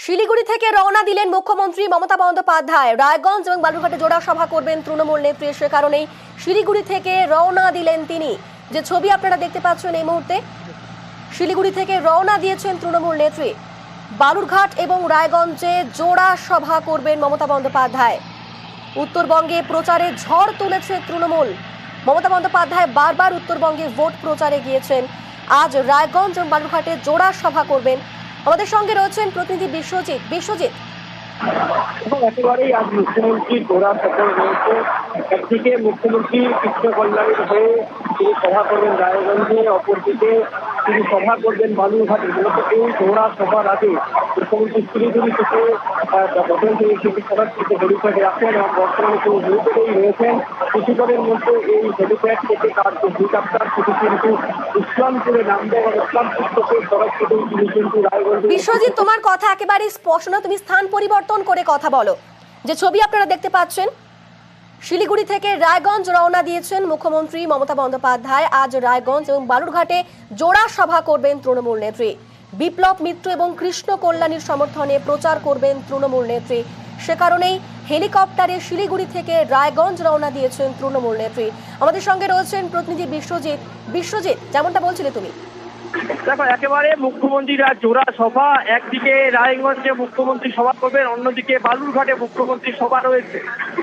শিলিগুড়ি থেকে রওনা দিলেন মুখ্যমন্ত্রী মমতা বন্দ্যোপাধ্যায়। রায়গঞ্জ এবং বালুরঘাটে জোড়া সভা করবেন তৃণমূল নেত্রী, সে কারণেই শিলিগুড়ি থেকে রওনা দিলেন তিনি। যে ছবি আপনারা দেখতে পাচ্ছেন এই মুহূর্তে, শিলিগুড়ি থেকে রওনা দিয়েছেন তৃণমূল নেত্রী। বালুরঘাট এবং রায়গঞ্জে জোড়া সভা করবেন মমতা বন্দ্যোপাধ্যায়। উত্তরবঙ্গে প্রচারে ঝড় তুলেছে তৃণমূল। মমতা বন্দ্যোপাধ্যায় বারবার উত্তরবঙ্গে ভোট প্রচারে গিয়েছেন। আজ রায়গঞ্জ এবং বালুরঘাটে জোড়া সভা করবেন। আমাদের সঙ্গে রয়েছেন প্রতিনিধি বিশ্বজিৎ। এবং একেবারেই আজ মুখ্যমন্ত্রীর জোড়া সফর রয়েছে। একদিকে মুখ্যমন্ত্রী কৃষ্ণ কল্যাণীর হয়ে তিনি সভা করবেন রায়গঞ্জে, অপরদিকে তিনি সভা করবেন বালুরঘাটে। মূলত এই জোড়া সভার আগে মুখ্যমন্ত্রী শিলিগুড়ি থেকে সভা থেকে হেলিপ্যাডে আসেন এবং বর্তমানে তিনি হেলিপ্যাডেই রয়েছেন। কিছুক্ষণের মধ্যে এই হেলিপ্যাড থেকে তার যে হেলিকপ্টার সেটি কিন্তু ইসলামপুরে নামবে এবং ইসলামপুর থেকে সরাসরি তিনি কিন্তু রায়গঞ্জে। বিশ্বজিৎ, তোমার কথা একেবারে স্পষ্ট না, তুমি স্থান পরিবর্তন করে কথা বলো। যে ছবি আপনারা দেখতে পাচ্ছেন, শিলিগুড়ি থেকে রায়গঞ্জ রওনা দিয়েছেন মুখ্যমন্ত্রী মমতা বন্দ্যোপাধ্যায়। আজ রায়গঞ্জ এবং বালুরঘাটে জোড়া সভা করবেন তৃণমূল নেত্রী। বিপ্লব মিত্র এবং কৃষ্ণ কল্যাণীর সমর্থনে প্রচার করবেন তৃণমূল নেত্রী, সে কারণেই হেলিকপ্টারে শিলিগুড়ি থেকে রায়গঞ্জ রওনা দিয়েছেন তৃণমূল নেত্রী। আমাদের সঙ্গে রয়েছেন প্রতিনিধি বিশ্বজিৎ, যেমনটা বলছিলে তুমি। দেখো, একেবারে মুখ্যমন্ত্রীরা জোড়া সভা, একদিকে রায়গঞ্জে মুখ্যমন্ত্রী সভা করবেন, অন্যদিকে বালুরঘাটে মুখ্যমন্ত্রী সভা রয়েছে।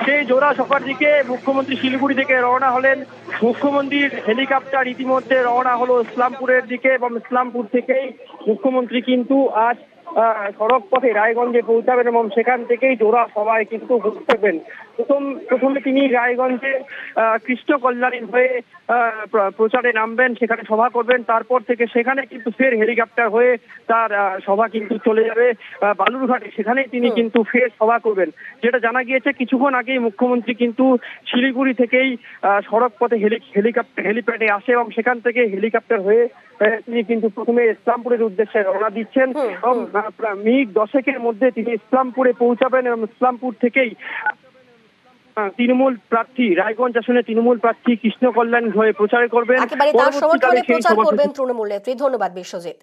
সেই জোড়া সভার দিকে মুখ্যমন্ত্রী শিলিগুড়ি থেকে রওনা হলেন। মুখ্যমন্ত্রীর হেলিকপ্টার ইতিমধ্যে রওনা হলো ইসলামপুরের দিকে এবং ইসলামপুর থেকেই মুখ্যমন্ত্রী কিন্তু আজ সড়ক পথে রায়গঞ্জে পৌঁছাবেন এবং সেখান থেকেই জোড়া সভায় কিন্তু থাকবেন। প্রথমে তিনি রায়গঞ্জে কৃষ্ণ কল্যাণীর হয়ে প্রচারে নামবেন, সেখানে সভা করবেন। তারপর থেকে সেখানে কিন্তু ফের হেলিকপ্টার হয়ে তার সভা কিন্তু চলে যাবে বালুরঘাটে, সেখানেই তিনি কিন্তু ফের সভা করবেন। যেটা জানা গিয়েছে, কিছুক্ষণ আগেই মুখ্যমন্ত্রী কিন্তু শিলিগুড়ি থেকেই সড়ক পথে হেলিপ্যাডে আসে এবং সেখান থেকে হেলিকপ্টার হয়ে তিনি কিন্তু প্রথমে ইসলামপুরের উদ্দেশ্যে রওনা দিচ্ছেন এবং মিনিট 10-এর মধ্যে তিনি ইসলামপুরে পৌঁছাবেন এবং ইসলামপুর থেকেই তৃণমূল প্রার্থী, রায়গঞ্জ আসনে তৃণমূল প্রার্থী কৃষ্ণ কল্যাণ হয়ে প্রচার করবেন। একেবারে তার সমর্থনে প্রচার করবেন তৃণমূল নেত্রী। ধন্যবাদ বিশ্বজিৎ।